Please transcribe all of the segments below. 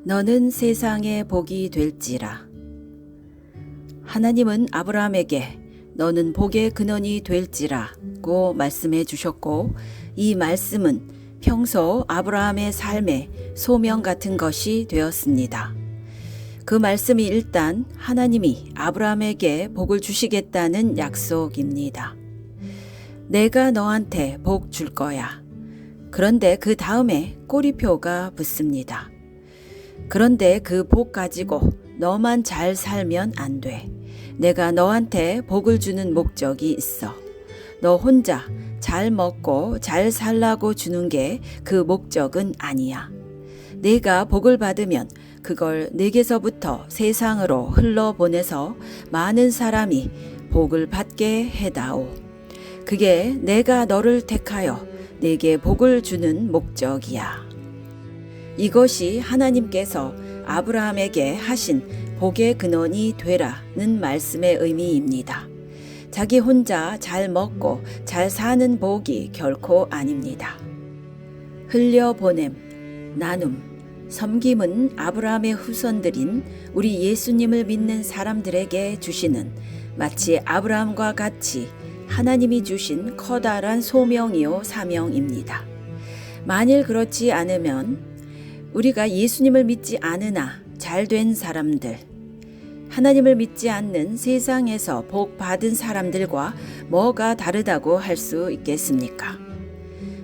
너는 세상의 복이 될지라. 하나님은 아브라함에게 너는 복의 근원이 될지라고 말씀해 주셨고, 이 말씀은 평소 아브라함의 삶의 소명 같은 것이 되었습니다. 그 말씀이 일단 하나님이 아브라함에게 복을 주시겠다는 약속입니다. 내가 너한테 복 줄 거야. 그런데 그 다음에 꼬리표가 붙습니다. 그런데 그 복 가지고 너만 잘 살면 안 돼. 내가 너한테 복을 주는 목적이 있어. 너 혼자 잘 먹고 잘 살라고 주는 게 그 목적은 아니야. 내가 복을 받으면 그걸 내게서부터 세상으로 흘러보내서 많은 사람이 복을 받게 해다오. 그게 내가 너를 택하여 내게 복을 주는 목적이야. 이것이 하나님께서 아브라함에게 하신 복의 근원이 되라는 말씀의 의미입니다. 자기 혼자 잘 먹고 잘 사는 복이 결코 아닙니다. 흘려보냄, 나눔, 섬김은 아브라함의 후손들인 우리 예수님을 믿는 사람들에게 주시는 마치 아브라함과 같이 하나님이 주신 커다란 소명이요 사명입니다. 만일 그렇지 않으면 우리가 예수님을 믿지 않으나 잘된 사람들, 하나님을 믿지 않는 세상에서 복 받은 사람들과 뭐가 다르다고 할 수 있겠습니까?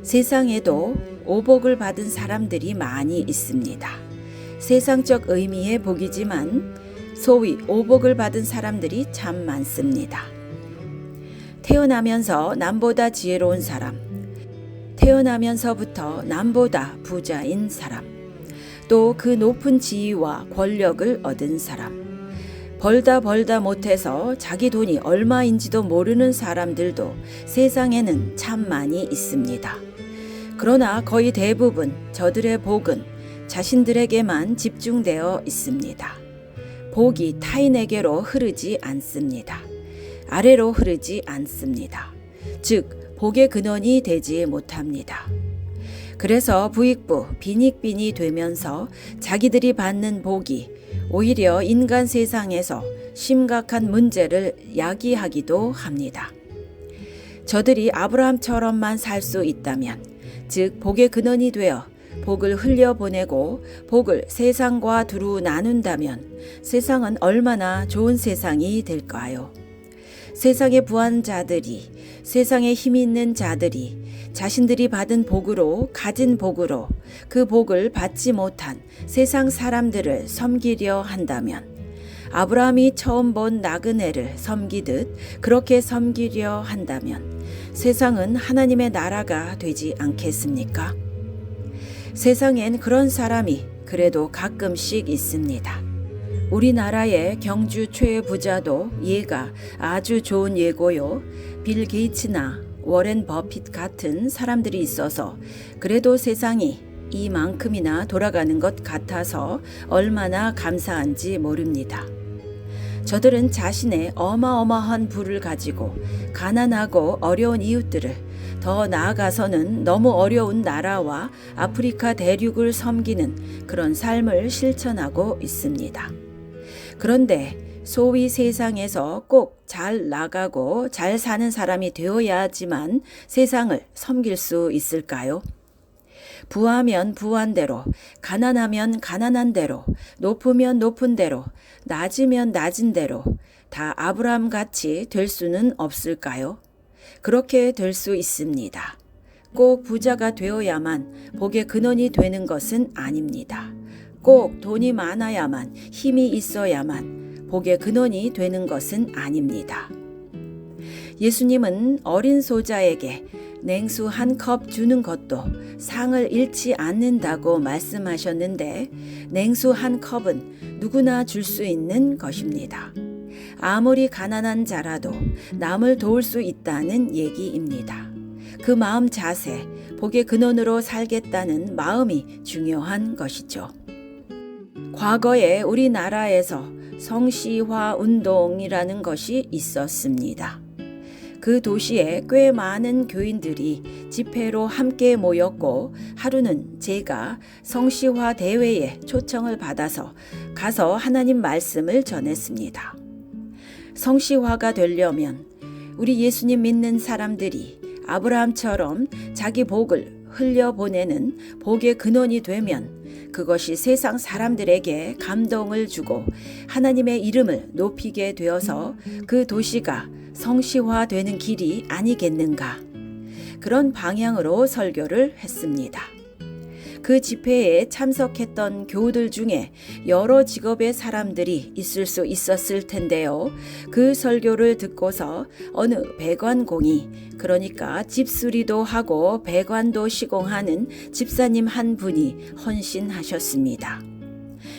세상에도 오복을 받은 사람들이 많이 있습니다. 세상적 의미의 복이지만 소위 오복을 받은 사람들이 참 많습니다. 태어나면서 남보다 지혜로운 사람, 태어나면서부터 남보다 부자인 사람, 또 그 높은 지위와 권력을 얻은 사람, 벌다 못해서 자기 돈이 얼마인지도 모르는 사람들도 세상에는 참 많이 있습니다. 그러나 거의 대부분 저들의 복은 자신들에게만 집중되어 있습니다. 복이 타인에게로 흐르지 않습니다. 아래로 흐르지 않습니다. 즉, 복의 근원이 되지 못합니다. 그래서 부익부, 빈익빈이 되면서 자기들이 받는 복이 오히려 인간 세상에서 심각한 문제를 야기하기도 합니다. 저들이 아브라함처럼만 살 수 있다면, 즉 복의 근원이 되어 복을 흘려보내고 복을 세상과 두루 나눈다면 세상은 얼마나 좋은 세상이 될까요? 세상의 부한 자들이, 세상에 힘 있는 자들이 자신들이 받은 복으로, 가진 복으로 그 복을 받지 못한 세상 사람들을 섬기려 한다면, 아브라함이 처음 본 나그네를 섬기듯 그렇게 섬기려 한다면 세상은 하나님의 나라가 되지 않겠습니까? 세상엔 그런 사람이 그래도 가끔씩 있습니다. 우리나라의 경주 최부자도 예가 아주 좋은 예고요. 빌 게이츠나 워렌 버핏 같은 사람들이 있어서 그래도 세상이 이만큼이나 돌아가는 것 같아서 얼마나 감사한지 모릅니다. 저들은 자신의 어마어마한 부를 가지고 가난하고 어려운 이웃들을, 더 나아가서는 너무 어려운 나라와 아프리카 대륙을 섬기는 그런 삶을 실천하고 있습니다. 그런데 소위 세상에서 꼭 잘 나가고 잘 사는 사람이 되어야지만 세상을 섬길 수 있을까요? 부하면 부한 대로, 가난하면 가난한 대로, 높으면 높은 대로, 낮으면 낮은 대로 다 아브라함 같이 될 수는 없을까요? 그렇게 될 수 있습니다. 꼭 부자가 되어야만 복의 근원이 되는 것은 아닙니다. 꼭 돈이 많아야만, 힘이 있어야만 복의 근원이 되는 것은 아닙니다. 예수님은 어린 소자에게 냉수 한 컵 주는 것도 상을 잃지 않는다고 말씀하셨는데, 냉수 한 컵은 누구나 줄 수 있는 것입니다. 아무리 가난한 자라도 남을 도울 수 있다는 얘기입니다. 그 마음 자세, 복의 근원으로 살겠다는 마음이 중요한 것이죠. 과거에 우리나라에서 성시화 운동이라는 것이 있었습니다. 그 도시에 꽤 많은 교인들이 집회로 함께 모였고 하루는 제가 성시화 대회에 초청을 받아서 가서 하나님 말씀을 전했습니다. 성시화가 되려면 우리 예수님 믿는 사람들이 아브라함처럼 자기 복을 흘려보내는 복의 근원이 되면 그것이 세상 사람들에게 감동을 주고 하나님의 이름을 높이게 되어서 그 도시가 성시화되는 길이 아니겠는가. 그런 방향으로 설교를 했습니다. 그 집회에 참석했던 교우들 중에 여러 직업의 사람들이 있을 수 있었을 텐데요. 그 설교를 듣고서 어느 배관공이, 그러니까 집수리도 하고 배관도 시공하는 집사님 한 분이 헌신하셨습니다.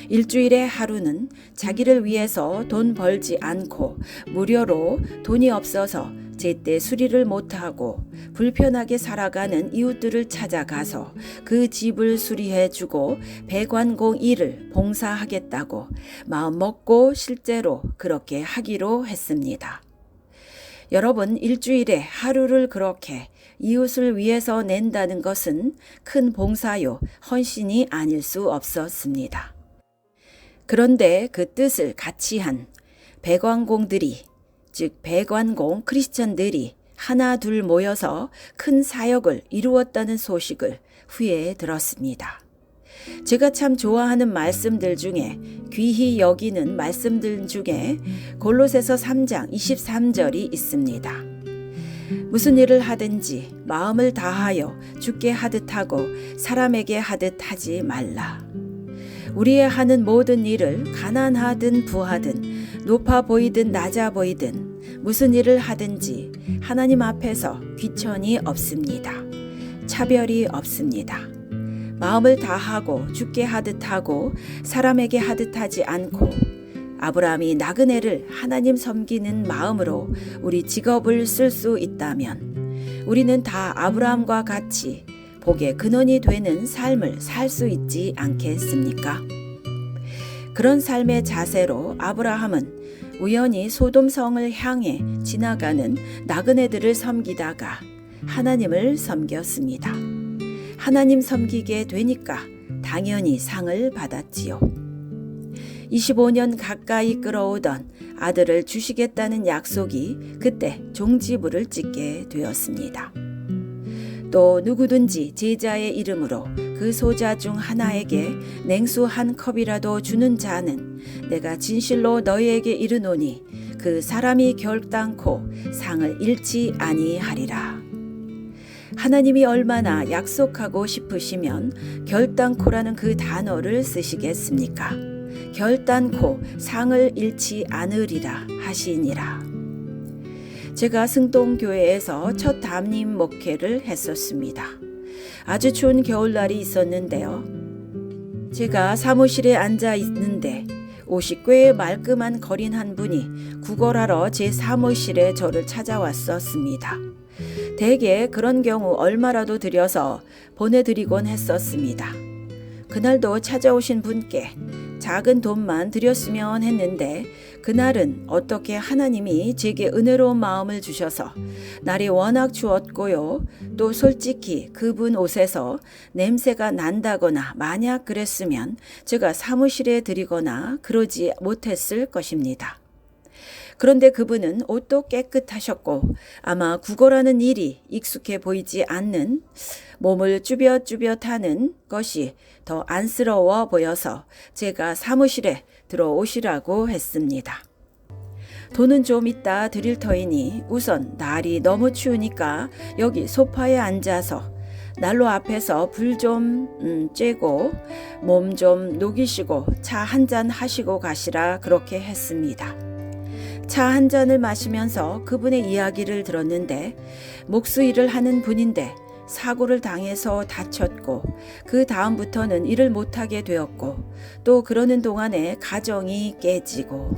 일주일에 하루는 자기를 위해서 돈 벌지 않고 무료로 돈이 없어서 제때 수리를 못하고 불편하게 살아가는 이웃들을 찾아가서 그 집을 수리해주고 배관공 일을 봉사하겠다고 마음 먹고 실제로 그렇게 하기로 했습니다. 여러분, 일주일에 하루를 그렇게 이웃을 위해서 낸다는 것은 큰 봉사요, 헌신이 아닐 수 없었습니다. 그런데 그 뜻을 같이 한 배관공들이, 즉 배관공 크리스천들이 하나 둘 모여서 큰 사역을 이루었다는 소식을 후에 들었습니다. 제가 참 좋아하는 말씀들 중에, 귀히 여기는 말씀들 중에 골로새서 3장 23절이 있습니다. 무슨 일을 하든지 마음을 다하여 주께 하듯 하고 사람에게 하듯 하지 말라. 우리의 하는 모든 일을 가난하든 부하든 높아 보이든 낮아 보이든 무슨 일을 하든지 하나님 앞에서 귀천이 없습니다. 차별이 없습니다. 마음을 다하고 주께 하듯 하고 사람에게 하듯 하지 않고 아브라함이 나그네를 하나님 섬기는 마음으로 우리 직업을 쓸 수 있다면 우리는 다 아브라함과 같이 복의 근원이 되는 삶을 살 수 있지 않겠습니까? 그런 삶의 자세로 아브라함은 우연히 소돔성을 향해 지나가는 나그네들을 섬기다가 하나님을 섬겼습니다. 하나님 섬기게 되니까 당연히 상을 받았지요. 25년 가까이 끌어오던 아들을 주시겠다는 약속이 그때 종지부를 찍게 되었습니다. 또 누구든지 제자의 이름으로 그 소자 중 하나에게 냉수 한 컵이라도 주는 자는 내가 진실로 너희에게 이르노니 그 사람이 결단코 상을 잃지 아니하리라. 하나님이 얼마나 약속하고 싶으시면 결단코라는 그 단어를 쓰시겠습니까? 결단코 상을 잃지 않으리라 하시니라. 제가 승동교회에서 첫 담임 목회를 했었습니다. 아주 추운 겨울날이 있었는데요. 제가 사무실에 앉아 있는데 옷이 꽤 말끔한 거린 한 분이 구걸하러 제 사무실에 저를 찾아왔었습니다. 대개 그런 경우 얼마라도 들여서 보내드리곤 했었습니다. 그날도 찾아오신 분께 작은 돈만 드렸으면 했는데 그날은 어떻게 하나님이 제게 은혜로운 마음을 주셔서 날이 워낙 추웠고요. 또 솔직히 그분 옷에서 냄새가 난다거나 만약 그랬으면 제가 사무실에 드리거나 그러지 못했을 것입니다. 그런데 그분은 옷도 깨끗하셨고 아마 구걸하는 일이 익숙해 보이지 않는, 몸을 쭈뼛쭈뼛하는 것이 더 안쓰러워 보여서 제가 사무실에 들어오시라고 했습니다. 돈은 좀 이따 드릴 터이니 우선 날이 너무 추우니까 여기 소파에 앉아서 난로 앞에서 불 좀 쬐고 몸 좀 녹이시고 차 한 잔 하시고 가시라 그렇게 했습니다. 차 한 잔을 마시면서 그분의 이야기를 들었는데 목수일을 하는 분인데 사고를 당해서 다쳤고 그 다음부터는 일을 못하게 되었고 또 그러는 동안에 가정이 깨지고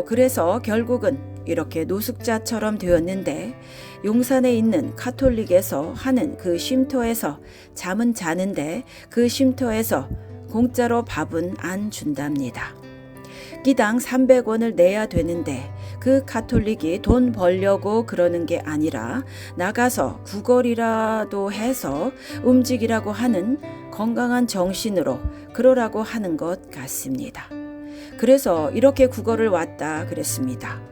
그래서 결국은 이렇게 노숙자처럼 되었는데 용산에 있는 카톨릭에서 하는 그 쉼터에서 잠은 자는데 그 쉼터에서 공짜로 밥은 안 준답니다. 끼당 300원을 내야 되는데 그 가톨릭이 돈 벌려고 그러는 게 아니라 나가서 구걸이라도 해서 움직이라고 하는 건강한 정신으로 그러라고 하는 것 같습니다. 그래서 이렇게 구걸을 왔다 그랬습니다.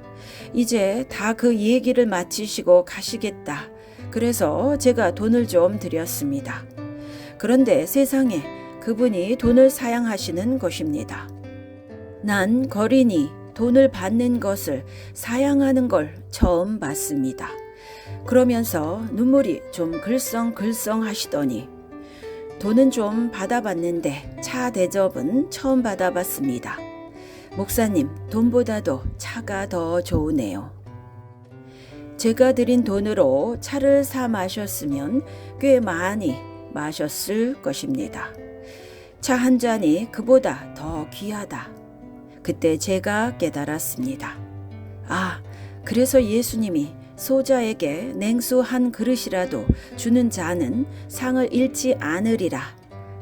이제 다 그 얘기를 마치시고 가시겠다. 그래서 제가 돈을 좀 드렸습니다. 그런데 세상에 그분이 돈을 사양하시는 것입니다. 난 거린이 돈을 받는 것을 사양하는 걸 처음 봤습니다. 그러면서 눈물이 좀 글썽글썽 하시더니 돈은 좀 받아봤는데 차 대접은 처음 받아봤습니다. 목사님, 돈보다도 차가 더 좋으네요. 제가 드린 돈으로 차를 사 마셨으면 꽤 많이 마셨을 것입니다. 차 한 잔이 그보다 더 귀하다. 그때 제가 깨달았습니다. 아, 그래서 예수님이 소자에게 냉수 한 그릇이라도 주는 자는 상을 잃지 않으리라.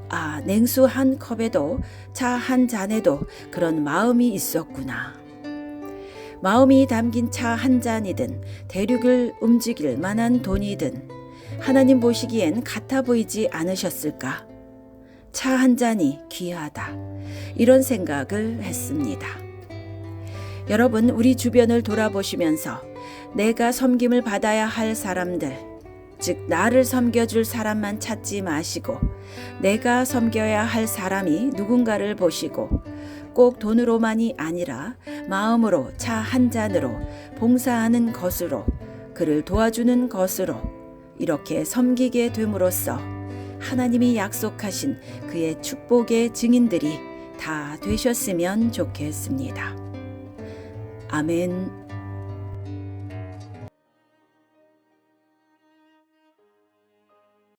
아, 냉수 한 컵에도 차 한 잔에도 그런 마음이 있었구나. 마음이 담긴 차 한 잔이든 대륙을 움직일 만한 돈이든 하나님 보시기엔 같아 보이지 않으셨을까? 차 한 잔이 귀하다. 이런 생각을 했습니다. 여러분, 우리 주변을 돌아보시면서 내가 섬김을 받아야 할 사람들, 즉 나를 섬겨줄 사람만 찾지 마시고 내가 섬겨야 할 사람이 누군가를 보시고 꼭 돈으로만이 아니라 마음으로 차 한 잔으로 봉사하는 것으로 그를 도와주는 것으로 이렇게 섬기게 됨으로써 하나님이 약속하신 그의 축복의 증인들이 다 되셨으면 좋겠습니다. 아멘.